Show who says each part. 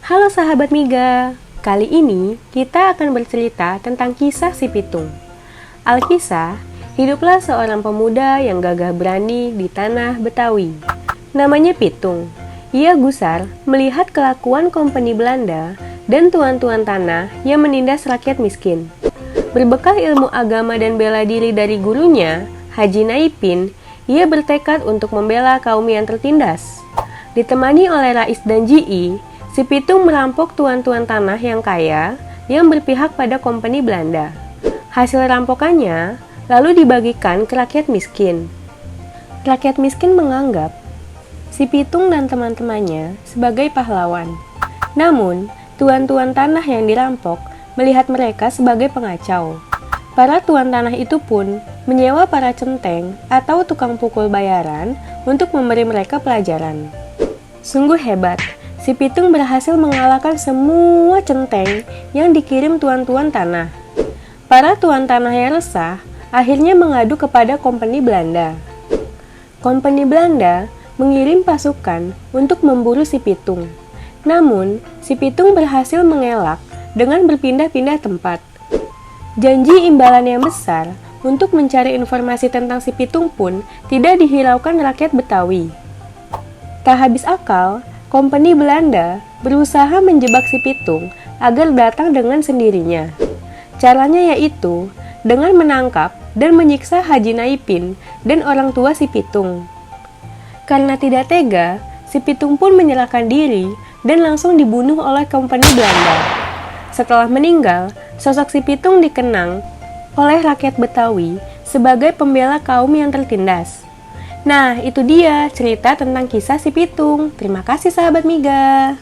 Speaker 1: Halo sahabat Miga, kali ini kita akan bercerita tentang kisah si Pitung. Alkisah, hiduplah seorang pemuda yang gagah berani di tanah Betawi. Namanya Pitung. Ia gusar melihat kelakuan kompeni Belanda dan tuan-tuan tanah yang menindas rakyat miskin. Berbekal ilmu agama dan bela diri dari gurunya, Haji Naipin, ia bertekad untuk membela kaum yang tertindas. Ditemani oleh Rais dan Ji, si Pitung merampok tuan-tuan tanah yang kaya yang berpihak pada kompeni Belanda. Hasil rampokannya lalu dibagikan ke rakyat miskin. Rakyat miskin menganggap si Pitung dan teman-temannya sebagai pahlawan. Namun, tuan-tuan tanah yang dirampok melihat mereka sebagai pengacau. Para tuan tanah itu pun menyewa para centeng atau tukang pukul bayaran untuk memberi mereka pelajaran. Sungguh hebat. Si Pitung berhasil mengalahkan semua centeng yang dikirim tuan-tuan tanah. Para tuan tanah yang resah akhirnya mengadu kepada kompeni Belanda. Kompeni Belanda mengirim pasukan untuk memburu si Pitung. Namun, si Pitung berhasil mengelak dengan berpindah-pindah tempat. Janji imbalan yang besar untuk mencari informasi tentang si Pitung pun tidak dihiraukan rakyat Betawi. Tak habis akal, kompeni Belanda berusaha menjebak si Pitung agar datang dengan sendirinya. Caranya yaitu dengan menangkap dan menyiksa Haji Naipin dan orang tua si Pitung. Karena tidak tega, si Pitung pun menyerahkan diri dan langsung dibunuh oleh kompeni Belanda. Setelah meninggal, sosok si Pitung dikenang oleh rakyat Betawi sebagai pembela kaum yang tertindas. Nah, itu dia cerita tentang kisah si Pitung. Terima kasih sahabat Miga.